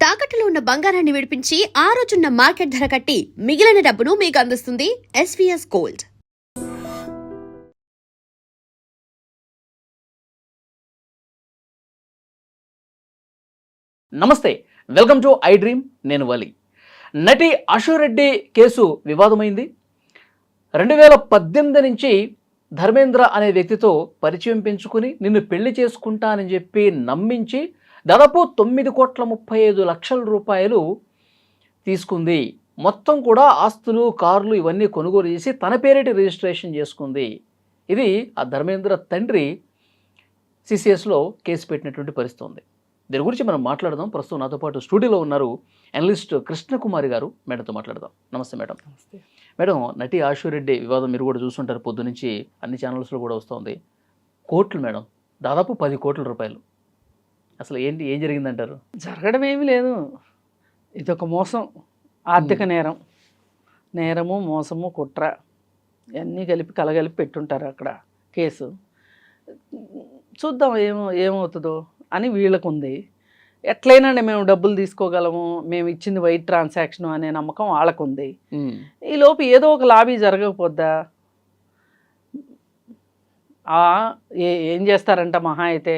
తాకట్టులో ఉన్న బంగారాన్ని విడిపించి ఆ రోజున్న మార్కెట్ ధర కట్టి మిగిలిన డబ్బును మీకు అందిస్తుంది ఎస్వీఎస్ గోల్డ్. నమస్తే, వెల్కమ్ టు ఐ డ్రీమ్. నేను వలి. నటి అశురెడ్డి కేసు వివాదమైంది. 2018 నుంచి ధర్మేంద్ర అనే వ్యక్తితో పరిచయం పెంచుకుని నిన్ను పెళ్లి చేసుకుంటానని చెప్పి నమ్మించి దాదాపు 9,35,00,000 రూపాయలు తీసుకుంది. మొత్తం కూడా ఆస్తులు, కార్లు ఇవన్నీ కొనుగోలు చేసి తన పేరిట రిజిస్ట్రేషన్ చేసుకుంది. ఇది ఆ ధర్మేంద్ర తండ్రి సిసిఎస్లో కేసు పెట్టినటువంటి పరిస్థితి ఉంది. దీని గురించి మనం మాట్లాడదాం. ప్రస్తుతం నాతో పాటు స్టూడియోలో ఉన్నారు అనలిస్ట్ కృష్ణకుమారి గారు. మేడంతో మాట్లాడదాం. నమస్తే మేడం. నమస్తే మేడం, నటి అశురెడ్డి వివాదం మీరు కూడా చూస్తుంటారు, పొద్దు నుంచి అన్ని ఛానల్స్లో కూడా వస్తుంది. కోట్లు మేడం, దాదాపు 10 కోట్ల రూపాయలు. అసలు ఏం జరిగిందంటారు? జరగడం ఏమీ లేదు. ఇదొక మోసం, ఆర్థిక నేరము, మోసము, కుట్ర ఇవన్నీ కలగలిపి పెట్టుంటారు అక్కడ కేసు. చూద్దాం ఏమవుతుందో అని వీళ్ళకు ఉంది. ఎట్లయినా మేము డబ్బులు తీసుకోగలము, మేము ఇచ్చింది వైట్ ట్రాన్సాక్షన్ అనే నమ్మకం వాళ్ళకు ఉంది. ఈలోపు ఏదో ఒక లాబీ జరగకపోద్దా? ఏం చేస్తారంట మహా అయితే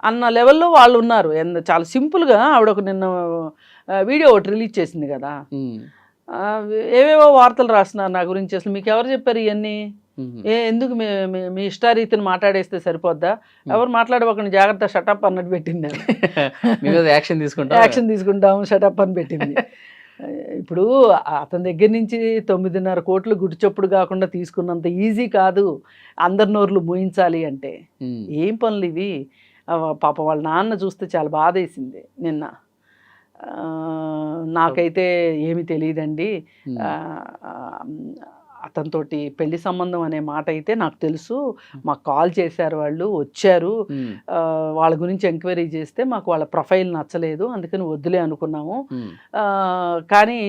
అన్న లెవెల్లో వాళ్ళు ఉన్నారు. చాలా సింపుల్గా ఆవిడ ఒక నిన్న వీడియో ఒకటి రిలీజ్ చేసింది కదా, ఏవేవో వార్తలు రాస్తున్నారు నా గురించి. అసలు మీకు ఎవరు చెప్పారు ఇవన్నీ? ఎందుకు మీ ఇష్టారీతిని మాట్లాడేస్తే సరిపోద్దా? ఎవరు మాట్లాడబోకండి, జాగ్రత్త, షటప్ అన్నట్టు పెట్టింది. యాక్షన్ తీసుకుంటాము, షటప్ అని పెట్టింది. ఇప్పుడు అతని దగ్గర నుంచి 9.5 కోట్లు గుడిచప్పుడు కాకుండా తీసుకున్నంత ఈజీ కాదు అందరి నోర్లు మూయించాలి అంటే. ఏం పనులు ఇవి? పాప వాళ్ళ నాన్న చూస్తే చాలా బాధ వేసింది నిన్న. నాకైతే ఏమి తెలియదండి, అతనితోటి పెళ్లి సంబంధం అనే మాట అయితే నాకు తెలుసు, మాకు కాల్ చేశారు, వాళ్ళు వచ్చారు, వాళ్ళ గురించి ఎంక్వైరీ చేస్తే మాకు వాళ్ళ ప్రొఫైల్ నచ్చలేదు, అందుకని వద్దులే అనుకున్నాము. కానీ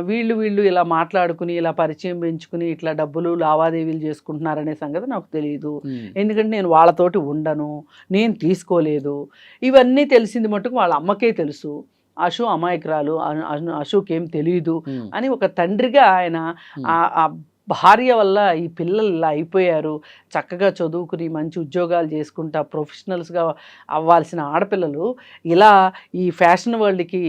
వీళ్ళు ఇలా మాట్లాడుకుని ఇలా పరిచయం పెంచుకుని ఇట్లా డబ్బులు లావాదేవీలు చేసుకుంటున్నారనే సంగతి నాకు తెలియదు, ఎందుకంటే నేను వాళ్ళతోటి ఉండను, నేను తీసుకోలేదు. ఇవన్నీ తెలిసింది మటుకు వాళ్ళ అమ్మకే తెలుసు. అశు అమాయకురాలు, అశుకేం తెలియదు అని ఒక తండ్రిగా ఆయన ఆ భార్య వల్ల ఈ పిల్లలు ఇలా అయిపోయారు. చక్కగా చదువుకుని మంచి ఉద్యోగాలు చేసుకుంటా ప్రొఫెషనల్స్గా అవ్వాల్సిన ఆడపిల్లలు ఇలా ఈ ఫ్యాషన్ వరల్డ్కి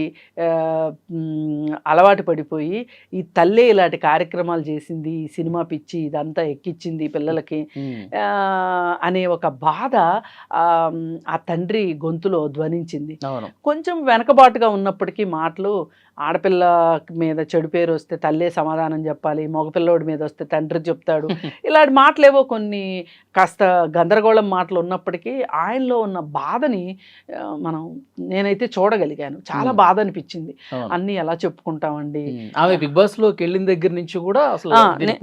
అలవాటు పడిపోయి ఈ తల్లే ఇలాంటి కార్యక్రమాలు చేసింది, ఈ సినిమా పిచ్చి ఇదంతా ఎక్కిచ్చింది పిల్లలకి అనే ఒక బాధ ఆ తండ్రి గొంతులో ధ్వనించింది. కొంచెం వెనకబాటుగా ఉన్నప్పటికీ మాటలు, ఆడపిల్ల మీద చెడు పేరు వస్తే తల్లే సమాధానం చెప్పాలి, మగపిల్లోడి మీద వస్తే తండ్రి చెప్తాడు, ఇలాంటి మాటలేవో కొన్ని కాస్త గందరగోళం మాటలు ఉన్నప్పటికీ ఆయనలో ఉన్న బాధని నేనైతే చూడగలిగాను. చాలా బాధ అనిపించింది. అన్నీ ఎలా చెప్పుకుంటామండి. ఆమె బిగ్ బాస్ లోకి వెళ్ళిన దగ్గర నుంచి కూడా అసలు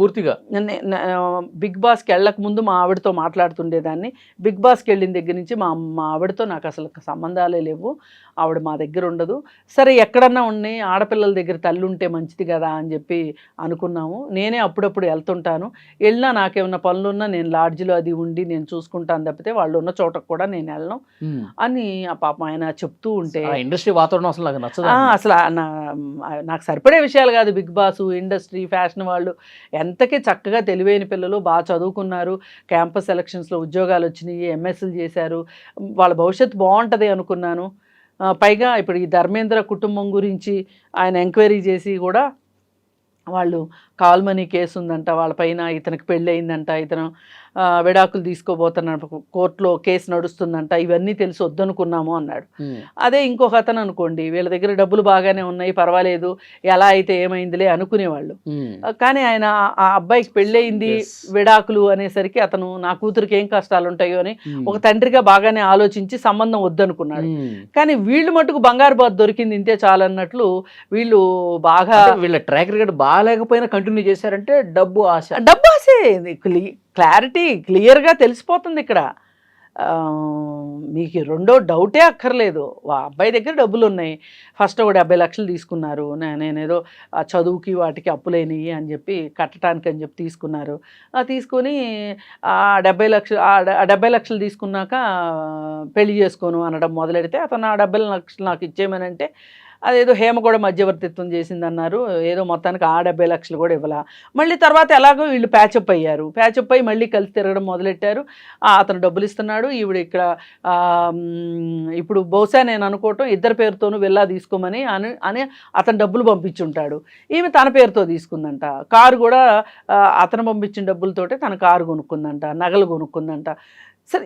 పూర్తిగా బిగ్ బాస్కి వెళ్ళక ముందు మా ఆవిడతో మాట్లాడుతుండేదాన్ని. బిగ్ బాస్కి వెళ్ళిన దగ్గర నుంచి మా ఆవిడతో నాకు అసలు సంబంధాలే లేవు, ఆవిడ మా దగ్గర ఉండదు. సరే ఎక్కడన్నా ఉన్నాయి, ఆడపిల్లల దగ్గర తల్లి ఉంటే మంచిది కదా అని చెప్పి అనుకున్నాము. నేనే అప్పుడప్పుడు వెళ్తుంటాను, వెళ్ళినా నాకేమన్నా పనులున్నా నేను లాడ్జిలో అది ఉండి నేను చూసుకుంటాను తప్పితే వాళ్ళు ఉన్న చోటకు కూడా నేను వెళ్ళను అని ఆ పాప ఆయన చెప్తూ ఉంటే ఇండస్ట్రీ వాతావరణం అసలు అసలు నాకు సరిపడే విషయాలు కాదు. బిగ్ బాస్, ఇండస్ట్రీ, ఫ్యాషన్ వాళ్ళు ఎంతకీ చక్కగా తెలివైన పిల్లలు, బాగా చదువుకున్నారు, క్యాంపస్ సెలక్షన్స్లో ఉద్యోగాలు వచ్చినాయి, ఎంఎస్లు చేశారు, వాళ్ళ భవిష్యత్తు బాగుంటుంది అనుకున్నాను. పైగా ఇప్పుడు ఈ ధర్మేంద్ర కుటుంబం గురించి ఆయన ఎంక్వైరీ చేసి కూడా వాళ్ళు కాల్మనీ కేసు ఉందంట వాళ్ళపైన, ఇతనికి పెళ్ళి అయిందంట, ఇతను విడాకులు తీసుకోబోతున్న కోర్టులో కేసు నడుస్తుందంట, ఇవన్నీ తెలిసి వద్దనుకున్నాము అన్నాడు. అదే ఇంకొక అతను అనుకోండి, వీళ్ళ దగ్గర డబ్బులు బాగానే ఉన్నాయి, పర్వాలేదు, ఎలా అయితే ఏమైందిలే అనుకునేవాళ్ళు. కానీ ఆయన ఆ అబ్బాయికి పెళ్ళయింది, విడాకులు అనేసరికి అతను నా కూతురికి ఏం కష్టాలు ఉంటాయో అని ఒక తండ్రిగా బాగానే ఆలోచించి సంబంధం వద్దనుకున్నాడు. కానీ వీళ్ళు మటుకు బంగారు బాత్ దొరికింది ఇంతే చాలన్నట్లు వీళ్ళు బాగా, వీళ్ళ ట్రాక్ రికార్డ్ బాగాలేకపోయినా కంటిన్యూ చేశారంటే డబ్బు ఆశే క్లారిటీ క్లియర్గా తెలిసిపోతుంది ఇక్కడ. మీకు రెండో డౌటే అక్కర్లేదు, ఆ అబ్బాయి దగ్గర డబ్బులు ఉన్నాయి. ఫస్ట్ ఒక 70 లక్షలు తీసుకున్నారు, నేనేదో ఆ చదువుకి వాటికి అప్పులేనివి అని చెప్పి కట్టడానికి అని చెప్పి తీసుకున్నారు. తీసుకొని ఆ 70 లక్షలు తీసుకున్నాక పెళ్లి చేసుకోను అనడం మొదలెడితే అతను ఆ 70 లక్షలు నాకు ఇచ్చేయమనంటే అదేదో హేమ కూడా మధ్యవర్తిత్వం చేసిందన్నారు. ఏదో మొత్తానికి ఆ 70 లక్షలు కూడా ఇవ్వాల. మళ్ళీ తర్వాత ఎలాగో వీళ్ళు ప్యాచప్ అయ్యారు. ప్యాచప్ అయ్యి మళ్ళీ కలిసి తిరగడం మొదలెట్టారు. అతను డబ్బులు ఇస్తున్నాడు, ఈవిడ ఇక్కడ ఇప్పుడు బహుశా నేను అనుకోవటం ఇద్దరి పేరుతోనూ వెళ్ళా తీసుకోమని అని అతను డబ్బులు పంపించుంటాడు. ఈమె తన పేరుతో తీసుకుందంట. కారు కూడా అతను పంపించిన డబ్బులతోటే తన కారు కొనుక్కుందంట, నగలు కొనుక్కుందంట. సరే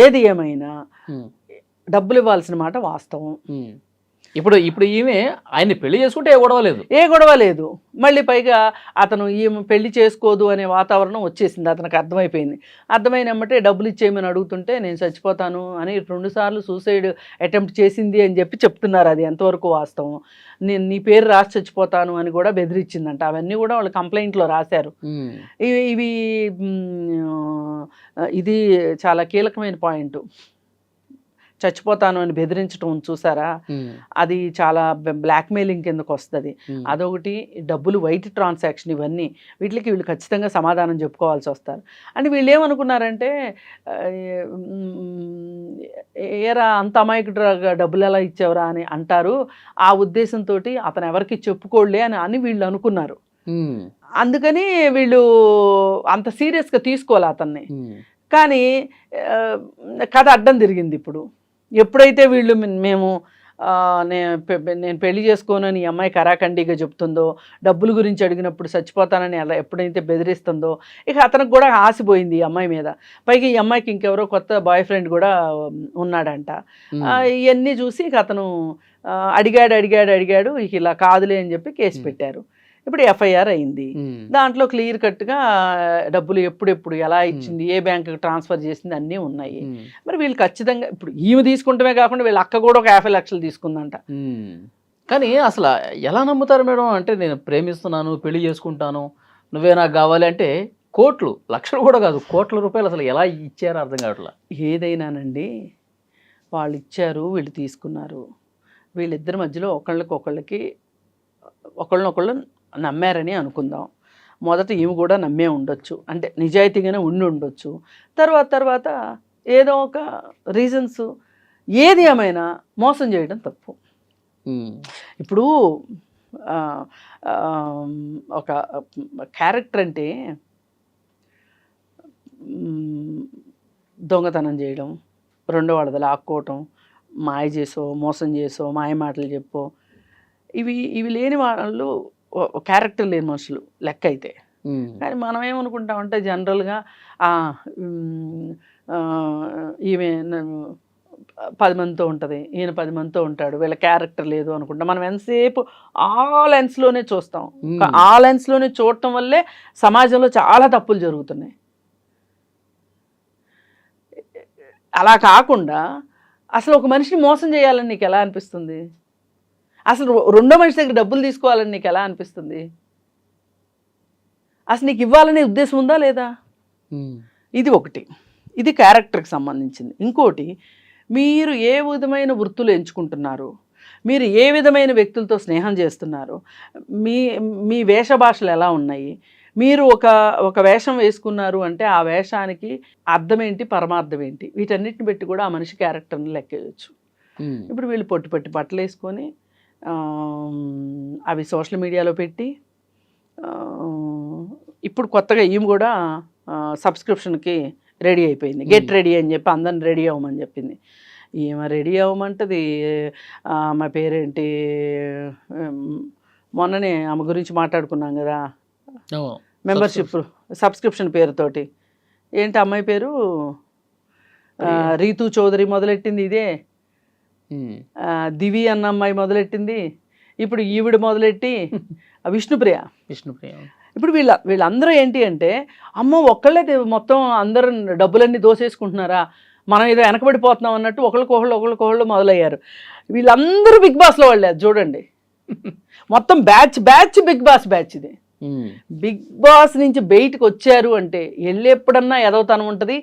ఏది ఏమైనా డబ్బులు ఇవ్వాల్సిన మాట వాస్తవం. ఇప్పుడు ఈమె ఆయన్ని పెళ్లి చేసుకుంటే ఏ గొడవ లేదు. మళ్ళీ పైగా అతను ఈమె పెళ్లి చేసుకోదు అనే వాతావరణం వచ్చేసింది, అతనికి అర్థమైపోయింది. అర్థమైనమ్మటే డబ్బులు ఇచ్చేయమని అడుగుతుంటే నేను చచ్చిపోతాను అని 2 సార్లు సూసైడ్ అటెంప్ట్ చేసింది అని చెప్పి చెప్తున్నారు. అది ఎంతవరకు వాస్తవం? నేను నీ పేరు రాసి చచ్చిపోతాను అని కూడా బెదిరించిందంట. అవన్నీ కూడా వాళ్ళు కంప్లైంట్లో రాశారు. ఇది చాలా కీలకమైన పాయింట్. చచ్చిపోతాను అని బెదిరించడం చూసారా, అది చాలా బ్లాక్మెయిలింగ్ కిందకు వస్తుంది. అదొకటి. డబ్బులు వైట్ ట్రాన్సాక్షన్, ఇవన్నీ వీళ్ళు ఖచ్చితంగా సమాధానం చెప్పుకోవాల్సి వస్తారు. అంటే వీళ్ళు ఏమనుకున్నారంటే ఏరా అంత అమాయకుడుగా డబ్బులు ఎలా ఇచ్చేవరా అని అంటారు, ఆ ఉద్దేశంతో అతను ఎవరికి చెప్పుకోలే అని వీళ్ళు అనుకున్నారు. అందుకని వీళ్ళు అంత సీరియస్గా తీసుకోవాలి అతన్ని. కానీ కథ అడ్డం తిరిగింది. ఇప్పుడు ఎప్పుడైతే వీళ్ళు మేము నేను పెళ్లి చేసుకోనని ఈ అమ్మాయి కరాఖండిగా చెప్తుందో, డబ్బుల గురించి అడిగినప్పుడు చచ్చిపోతానని అలా ఎప్పుడైతే బెదిరిస్తుందో, ఇక అతనికి కూడా ఆశపోయింది ఈ అమ్మాయి మీద. పైగా ఈ అమ్మాయికి ఇంకెవరో కొత్త బాయ్ ఫ్రెండ్ కూడా ఉన్నాడంట. ఇవన్నీ చూసి ఇక అతను అడిగాడు. ఇక ఇలా కాదులే అని చెప్పి కేసు పెట్టారు. ఇప్పుడు ఎఫ్ఐఆర్ అయింది. దాంట్లో క్లియర్ కట్గా డబ్బులు ఎప్పుడెప్పుడు ఎలా ఇచ్చింది, ఏ బ్యాంకుకి ట్రాన్స్ఫర్ చేసింది అన్నీ ఉన్నాయి. మరి వీళ్ళు ఖచ్చితంగా ఇప్పుడు ఈమె తీసుకుంటమే కాకుండా వీళ్ళ అక్క కూడా ఒక 50 లక్షలు తీసుకుందంట. కానీ అసలు ఎలా నమ్ముతారు మేడం? అంటే నేను ప్రేమిస్తున్నాను, పెళ్లి చేసుకుంటాను, నువ్వే నాకు కావాలి అంటే కోట్లు, లక్షలు కూడా కాదు, కోట్ల రూపాయలు అసలు ఎలా ఇచ్చారో అర్థం కావట్లా. ఏదైనానండి, వాళ్ళు ఇచ్చారు, వీళ్ళు తీసుకున్నారు. వీళ్ళిద్దరి మధ్యలో ఒకళ్ళనొకళ్ళు నమ్మారని అనుకుందాం. మొదట ఈమె కూడా నమ్మే ఉండొచ్చు, అంటే నిజాయితీగానే ఉండొచ్చు. తర్వాత ఏదో ఒక రీజన్స్, ఏది ఏమైనా మోసం చేయడం తప్పు. ఇప్పుడు ఒక క్యారెక్టర్ అంటే దొంగతనం చేయడం, రెండో వాళ్ళది లాక్కోవటం, మాయ చేసో, మోసం చేసో, మాయ మాటలు చెప్పో, ఇవి లేని వాళ్ళు క్యారెక్టర్ లేని మనుషులు లెక్క అయితే. కానీ మనం ఏమనుకుంటామంటే జనరల్గా ఈమె 10 మందితో ఉంటుంది, ఈయన 10 మందితో ఉంటాడు, వీళ్ళ క్యారెక్టర్ లేదు అనుకుంటాం. మనం ఎంతసేపు ఆ లెన్స్లోనే చూస్తాం. ఆ లెన్స్లోనే చూడటం వల్లే సమాజంలో చాలా తప్పులు జరుగుతున్నాయి. అలా కాకుండా అసలు ఒక మనిషిని మోసం చేయాలని నీకు ఎలా అనిపిస్తుంది? అసలు రెండో మనిషి దగ్గర డబ్బులు తీసుకోవాలని నీకు ఎలా అనిపిస్తుంది? అసలు నీకు ఇవ్వాలనే ఉద్దేశం ఉందా లేదా? ఇది ఒకటి. ఇది క్యారెక్టర్కి సంబంధించింది. ఇంకోటి, మీరు ఏ విధమైన వృత్తులు ఎంచుకుంటున్నారు, మీరు ఏ విధమైన వ్యక్తులతో స్నేహం చేస్తున్నారు, మీ వేషభాషలు ఎలా ఉన్నాయి, మీరు ఒక వేషం వేసుకున్నారు అంటే ఆ వేషానికి అర్థం ఏంటి, పరమార్థం ఏంటి, వీటన్నిటిని బట్టి కూడా ఆ మనిషి క్యారెక్టర్ని లెక్కేయచ్చు. ఇప్పుడు వీళ్ళు పొట్టి బట్టలు వేసుకొని అవి సోషల్ మీడియాలో పెట్టి, ఇప్పుడు కొత్తగా ఈమె కూడా సబ్స్క్రిప్షన్కి రెడీ అయిపోయింది. గెట్ రెడీ అని చెప్పి అందరిని రెడీ అవ్వమని చెప్పింది. ఈమె రెడీ అవ్వమంటది. మా పేరేంటి, మొన్ననే ఆమె గురించి మాట్లాడుకున్నాం కదా, మెంబర్షిప్ సబ్స్క్రిప్షన్ పేరుతోటి. ఏంటి అమ్మాయి పేరు? రీతూ చౌదరి మొదలెట్టింది ఇదే. దివి అన్న అమ్మాయి మొదలెట్టింది. ఇప్పుడు ఈవిడ మొదలెట్టి విష్ణుప్రియ. ఇప్పుడు వీళ్ళందరూ ఏంటి అంటే, అమ్మో ఒక్కళ్ళే మొత్తం అందరూ డబ్బులన్నీ దోసేసుకుంటున్నారా, మనం ఏదో వెనకబడిపోతున్నాం అన్నట్టు ఒకళ్ళకొకళ్ళు మొదలయ్యారు. వీళ్ళందరూ బిగ్ బాస్లో వాళ్ళే. చూడండి, మొత్తం బ్యాచ్ బిగ్ బాస్ బ్యాచ్ ఇది. బిగ్ బాస్ నుంచి బయటకు వచ్చారు అంటే ఎప్పుడన్నా ఎదవతనం ఉంటుంది,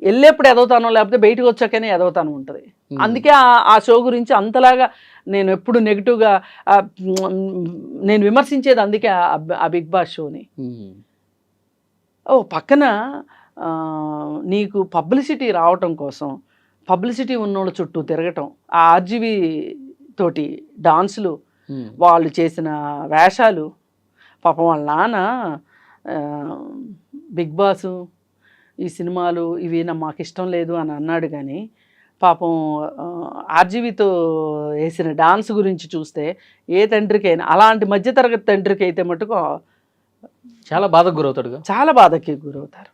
వెళ్ళేప్పుడు ఎదవుతానో లేకపోతే బయటకు వచ్చాకనే ఎదవుతాను ఉంటుంది. అందుకే ఆ షో గురించి అంతలాగా నేను ఎప్పుడు నెగిటివ్గా నేను విమర్శించేది, అందుకే ఆ బిగ్ బాస్ షోని. పక్కన నీకు పబ్లిసిటీ రావటం కోసం పబ్లిసిటీ ఉన్నోళ్ళ చుట్టూ తిరగటం, ఆ ఆర్జీవి తోటి డాన్సులు, వాళ్ళు చేసిన వేషాలు, పాపం వాళ్ళ నాన్న బిగ్ బాసు ఈ సినిమాలు ఇవి మాకు ఇష్టం లేదు అని అన్నాడు. కానీ పాపం ఆర్జీవితో వేసిన డాన్స్ గురించి చూస్తే ఏ తండ్రికైనా, అలాంటి మధ్యతరగతి తండ్రికి అయితే మటుకు చాలా బాధకు గురవుతాడుగా, చాలా బాధకి గురవుతారు.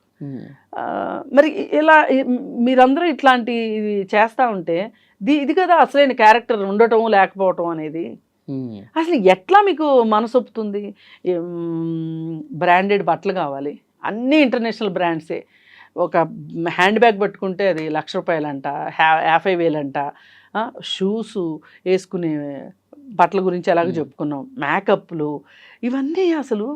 మరి ఇలా మీరందరూ ఇట్లాంటి చేస్తూ ఉంటే ఇది కదా అసలైన క్యారెక్టర్ ఉండటం లేకపోవటం అనేది. అసలు ఎట్లా మీకు మనసొప్పుతుంది? బ్రాండెడ్ బట్టలు కావాలి, అన్నీ ఇంటర్నేషనల్ బ్రాండ్సే. ఒక హ్యాండ్ బ్యాగ్ పట్టుకుంటే అది ₹1,00,000 అంట, 50,000 అంట. షూసు వేసుకునే బట్టల గురించి ఎలాగో చెప్పుకున్నాం, మేకప్లు, ఇవన్నీ అసలు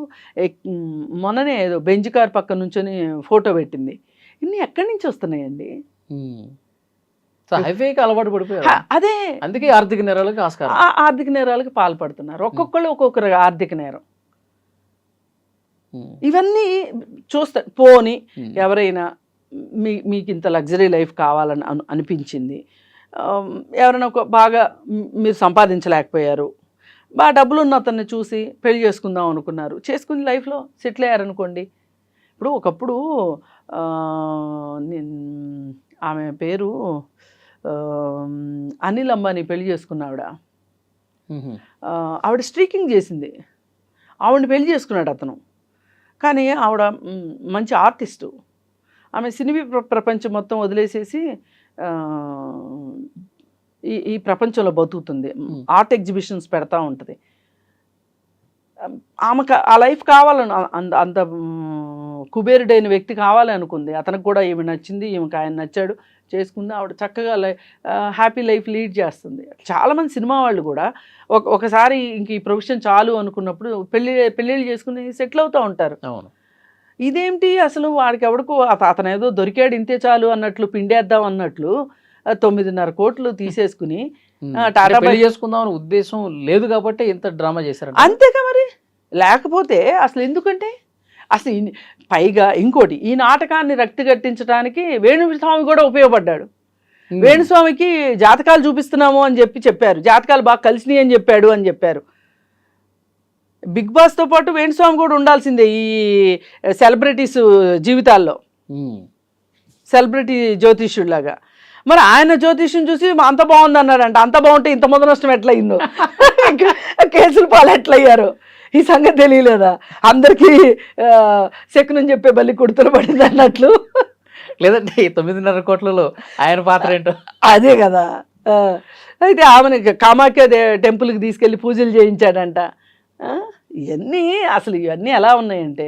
మొన్ననే ఏదో బెంజ్ కార్ పక్కన నుంచొని ఫోటో పెట్టింది. ఇన్ని ఎక్కడి నుంచి వస్తున్నాయండి? హైఫైకి అలవాటు పడిపోయారు. అదే, అందుకే ఆర్థిక నేరాలకు ఆస్కారం. ఆర్థిక నేరాలకు పాల్పడుతున్నారు. ఒక్కొక్కళ్ళు ఒక్కొక్కరు ఆర్థిక నేరం. ఇవన్నీ చూస్తే పోని ఎవరైనా మీకు ఇంత లగ్జరీ లైఫ్ కావాలని అనిపించింది, ఎవరైనా ఒక బాగా మీరు సంపాదించలేకపోయారు, బాగా డబ్బులు ఉన్న అతన్ని చూసి పెళ్లి చేసుకుందాం అనుకున్నారు, చేసుకుని లైఫ్లో సెటిల్ అయ్యారనుకోండి. ఇప్పుడు ఒకప్పుడు ఆమె పేరు అనిల్ అంబానీ పెళ్లి చేసుకున్న ఆవిడ స్ట్రీకింగ్ చేసింది, ఆవిడని పెళ్లి చేసుకున్నాడు అతను. కానీ ఆవిడ మంచి ఆర్టిస్టు, ఆమె సినీ ప్రపంచం మొత్తం వదిలేసేసి ఈ ప్రపంచంలో బతుకుతుంది, ఆర్ట్ ఎగ్జిబిషన్స్ పెడతా ఉంటుంది. ఆమెకు ఆ లైఫ్ కావాలని, అంత కుబేరుడైన వ్యక్తి కావాలి అనుకుంది. అతనికి కూడా ఈమె నచ్చింది, ఈమెకు ఆయన నచ్చాడు, చేసుకుంది. ఆవిడ చక్కగా హ్యాపీ లైఫ్ లీడ్ చేస్తుంది. చాలామంది సినిమా వాళ్ళు కూడా ఒకసారి ఇంక ఈ ప్రొఫెషన్ చాలు అనుకున్నప్పుడు పెళ్ళిళ్ళు చేసుకుని సెటిల్ అవుతూ ఉంటారు. అవును. ఇదేంటి అసలు వాడికి ఎవడికో అతను ఏదో దొరికాడు ఇంతే చాలు అన్నట్లు, పిండేద్దాం అన్నట్లు 9.5 కోట్లు తీసేసుకుని టాటా పెళ్లి చేసుకుందాం అనే ఉద్దేశం లేదు కాబట్టి ఇంత డ్రామా చేశారు. అంతేగా మరి, లేకపోతే అసలు ఎందుకంటే అసలు పైగా ఇంకోటి, ఈ నాటకాన్ని రక్తి కట్టించడానికి వేణుస్వామి కూడా ఉపయోగపడ్డాడు. వేణుస్వామికి జాతకాలు చూపిస్తున్నాము అని చెప్పారు, జాతకాలు బాగా కలిసినాయి అని చెప్పారు. బిగ్ బాస్తో పాటు వేణుస్వామి కూడా ఉండాల్సిందే ఈ సెలబ్రిటీస్ జీవితాల్లో, సెలబ్రిటీ జ్యోతిష్యుడిలాగా. మరి ఆయన జ్యోతిష్యం చూసి అంత బాగుంది అన్నాడంట. అంత బాగుంటే ఇంత మొదటి నష్టం ఎట్లయిందో, కేసులు పాలు ఎట్లయ్యారు, ఈ సంగతి తెలియలేదా? అందరికీ శకునం చెప్పే బల్లి కుడుతులు పడింది అన్నట్లు. లేదంటే 9.5 కోట్లలో ఆయన పాత్ర ఏంటో అదే కదా. అయితే ఆమెను కామాఖ్య టెంపుల్కి తీసుకెళ్ళి పూజలు చేయించాడంట. ఇవన్నీ ఎలా ఉన్నాయంటే,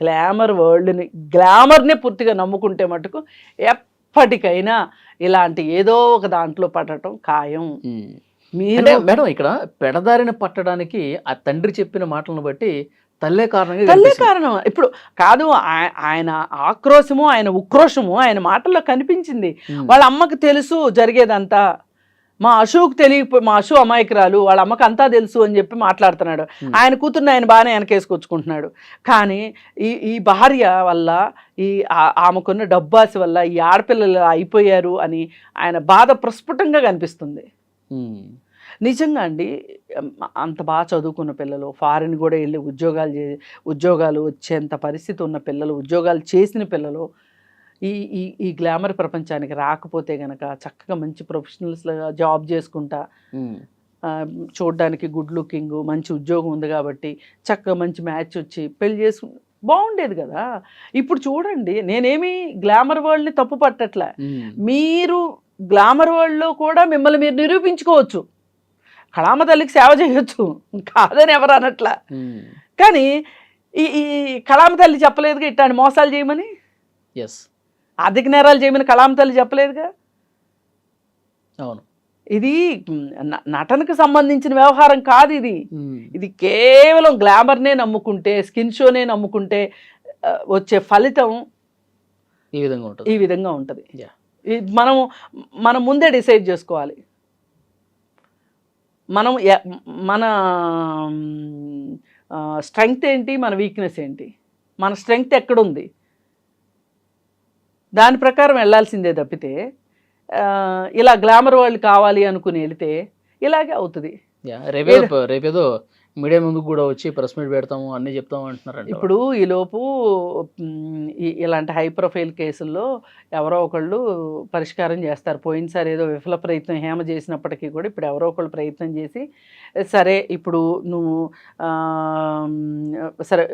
గ్లామర్ వరల్డ్ని, గ్లామర్నే పూర్తిగా నమ్ముకుంటే మటుకు ఎప్పటికైనా ఇలాంటి ఏదో ఒక దాంట్లో పడటం ఖాయం. మేడం ఇక్కడ పెడదారిని పట్టడానికి ఆ తండ్రి చెప్పిన మాటలను బట్టి తల్లే కారణం. ఇప్పుడు కాదు, ఆయన ఆక్రోశము, ఆయన ఉక్రోషము ఆయన మాటల్లో కనిపించింది. వాళ్ళ అమ్మకి తెలుసు జరిగేదంతా, మా అశోక్ తెలియకపోయి, మా అశు అమాయకురాలు, వాళ్ళ అమ్మకి అంతా తెలుసు అని చెప్పి మాట్లాడుతున్నాడు. ఆయన కూతుర్ని ఆయన బాగానే వెనకేసుకొచ్చుకుంటున్నాడు. కానీ ఈ భార్య వల్ల, ఆమెకున్న డబ్బాసి వల్ల ఈ ఆడపిల్లలు అయిపోయారు అని ఆయన బాధ ప్రస్ఫుటంగా కనిపిస్తుంది. నిజంగా అండి, అంత బాగా చదువుకున్న పిల్లలు, ఫారిన్ కూడా వెళ్ళి ఉద్యోగాలు వచ్చేంత పరిస్థితి ఉన్న పిల్లలు, ఉద్యోగాలు చేసిన పిల్లలు ఈ గ్లామర్ ప్రపంచానికి రాకపోతే గనక చక్కగా మంచి ప్రొఫెషనల్స్గా జాబ్ చేసుకుంటా, చూడడానికి గుడ్ లుకింగ్, మంచి ఉద్యోగం ఉంది కాబట్టి చక్కగా మంచి మ్యాచ్ వచ్చి పెళ్లి చేసుకుంటే బాగుండేది కదా. ఇప్పుడు చూడండి, నేనేమి గ్లామర్ వరల్డ్ని తప్పు పట్టట్లే, మీరు గ్లామర్ వరల్డ్లో కూడా మిమ్మల్ని మీరు నిరూపించుకోవచ్చు, కళామ తల్లికి సేవ చేయొచ్చు, కాదని ఎవరు అనట్లా. కానీ ఈ కళామ తల్లి చెప్పలేదుగా ఇట్లాంటి మోసాలు చేయమని, ఆర్థిక నేరాలు చేయమని కళామ తల్లి చెప్పలేదుగా. అవును, ఇది నటనకు సంబంధించిన వ్యవహారం కాదు. ఇది కేవలం గ్లామర్నే నమ్ముకుంటే, స్కిన్ షోనే నమ్ముకుంటే వచ్చే ఫలితం ఈ విధంగా ఉంటుంది. ఈ విధంగా ఉంటుంది. Yeah. మనం ముందే డిసైడ్ చేసుకోవాలి. మనం మన స్ట్రెంగ్త్ ఏంటి, మన వీక్నెస్ ఏంటి, మన స్ట్రెంగ్త్ ఎక్కడుంది, దాని ప్రకారం వెళ్ళాల్సిందే తప్పితే ఇలా గ్లామర్ వాళ్ళు కావాలి అనుకుని వెళితే ఇలాగే అవుతుంది. రేపేదో మీడియా ముందుకు కూడా వచ్చి ప్రెస్ మీట్ పెడతాము అన్నీ చెప్తాము అంటున్నారండి. ఇప్పుడు ఈలోపు ఇలాంటి హై ప్రొఫైల్ కేసుల్లో ఎవరో ఒకళ్ళు పరిష్కారం చేస్తారు. పోయినసారి ఏదో విఫల ప్రయత్నం హేమ చేసినప్పటికీ కూడా ఇప్పుడు ఎవరో ఒకళ్ళు ప్రయత్నం చేసి సరే ఇప్పుడు నువ్వు సరే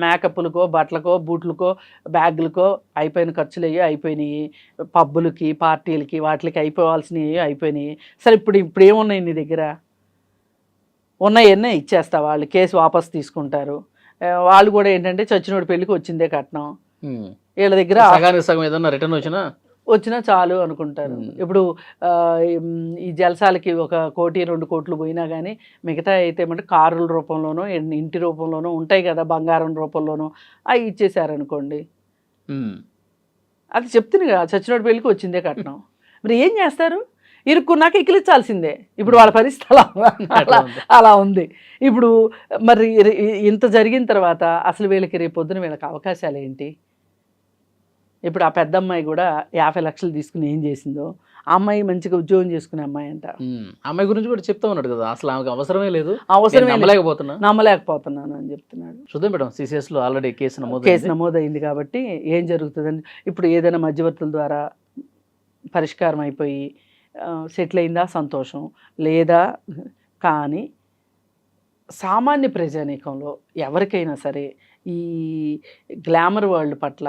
మేకప్లకో బట్టలకో బూట్లకో బ్యాగులకో అయిపోయిన ఖర్చులు అయిపోయినాయి, పబ్బులకి పార్టీలకి వాటికి అయిపోవాల్సినవి అయిపోయినాయి. సరే ఇప్పుడు ఏమున్నాయి నీ దగ్గర? ఉన్నాయన్నీ ఇచ్చేస్తా, వాళ్ళు కేసు వాపస్ తీసుకుంటారు. వాళ్ళు కూడా ఏంటంటే చచ్చినోడి పెళ్ళికి వచ్చిందే కట్నం, వీళ్ళ దగ్గర సగం ఏదన్నా రిటర్న్ వచ్చినా చాలు అనుకుంటారు. ఇప్పుడు ఈ జలసాలకి 1 కోటి 2 కోట్లు పోయినా కానీ మిగతా అయితే ఏమంటే కారుల రూపంలోనో ఇంటి రూపంలోనో ఉంటాయి కదా, బంగారం రూపంలోనో అవి ఇచ్చేసారనుకోండి. అది చెప్తుంది కదా, చచ్చినోడి పెళ్ళికి వచ్చిందే కట్నం. మరి ఏం చేస్తారు? ఇరుక్కున్నాక ఇకిలించాల్సిందే. ఇప్పుడు వాళ్ళ పరిస్థితి అలా ఉంది. ఇప్పుడు మరి ఇంత జరిగిన తర్వాత అసలు వీళ్ళకి రేపొద్దున వీళ్ళకి అవకాశాలు ఏంటి? ఇప్పుడు ఆ పెద్ద అమ్మాయి కూడా 50 లక్షలు తీసుకుని ఏం చేసిందో, ఆ అమ్మాయి మంచిగా ఉద్యోగం చేసుకునే అమ్మాయి అంట. అమ్మాయి గురించి కూడా చెప్తా ఉన్నాడు కదా, అసలు ఆమెకు అవసరమే లేదు, నమ్మలేకపోతున్నాను అని చెప్తున్నాడు. చూద్దాం మేడం, CCS లో ఆల్రెడీ కేసు నమోదైంది కాబట్టి ఏం జరుగుతుందని ఇప్పుడు ఏదైనా మధ్యవర్తుల ద్వారా పరిష్కారం అయిపోయి సెటిల్ అయిందా సంతోషం, లేదా కానీ సామాన్య ప్రజానీకంలో ఎవరికైనా సరే ఈ గ్లామర్ వరల్డ్ పట్ల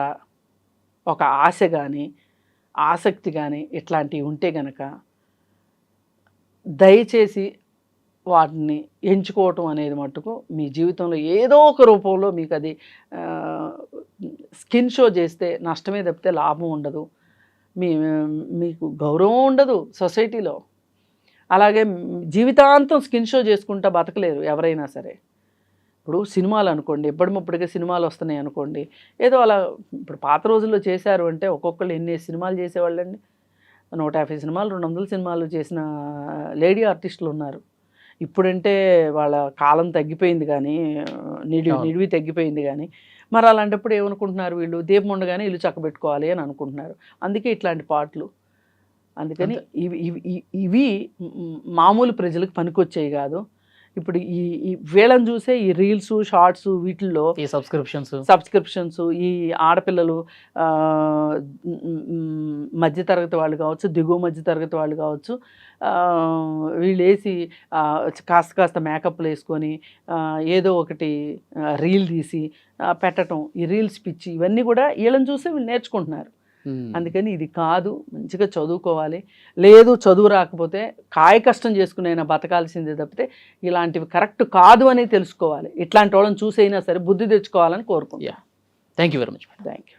ఒక ఆశ కానీ ఆసక్తి కానీ ఇట్లాంటివి ఉంటే గనక దయచేసి వాటిని ఎంచుకోవటం అనేది మట్టుకు మీ జీవితంలో ఏదో ఒక రూపంలో మీకు అది స్కిన్ షో చేస్తే నష్టమే తప్పితే లాభం ఉండదు, మీకు గౌరవం ఉండదు సొసైటీలో. అలాగే జీవితాంతం స్కిన్ షో చేసుకుంటా బతకలేరు ఎవరైనా సరే. ఇప్పుడు సినిమాలు అనుకోండి, ఎప్పటికప్పుడుగా సినిమాలు వస్తున్నాయి అనుకోండి, ఏదో అలా ఇప్పుడు పాత రోజుల్లో చేశారు అంటే ఒక్కొక్కళ్ళు ఎన్ని సినిమాలు చేసేవాళ్ళండి. 150 సినిమాలు 200 సినిమాలు చేసిన లేడీ ఆర్టిస్టులు ఉన్నారు. ఇప్పుడంటే వాళ్ళ కాలం తగ్గిపోయింది కానీ నిడివి తగ్గిపోయింది కానీ మరి అలాంటప్పుడు ఏమనుకుంటున్నారు వీళ్ళు, దీపం ఉండగానే ఇల్లు చక్కబెట్టుకోవాలి అని అనుకుంటున్నారు. అందుకే ఇట్లాంటి పాటలు. అందుకని ఇవి మామూలు ప్రజలకు పనికొచ్చేవి కాదు. ఇప్పుడు ఈ వీళ్ళని చూసే ఈ రీల్స్ షార్ట్స్ వీటిల్లో ఈ సబ్స్క్రిప్షన్స్ ఈ ఆడపిల్లలు మధ్యతరగతి వాళ్ళు కావచ్చు, దిగువ మధ్యతరగతి వాళ్ళు కావచ్చు, వీళ్ళు వేసి కాస్త మేకప్లు వేసుకొని ఏదో ఒకటి రీల్ తీసి పెట్టడం, ఈ రీల్స్ పిచ్చి ఇవన్నీ కూడా వీళ్ళని చూసి వీళ్ళు నేర్చుకుంటున్నారు. అందుకని ఇది కాదు, మంచిగా చదువుకోవాలి. లేదు చదువు రాకపోతే కాయ కష్టం చేసుకునైనా బతకాల్సిందే తప్పితే ఇలాంటివి కరెక్ట్ కాదు అని తెలుసుకోవాలి. ఇట్లాంటి వాళ్ళని చూసైనా సరే బుద్ధి తెచ్చుకోవాలని కోరుకుంటున్నాను. Thank you very much. Thank you.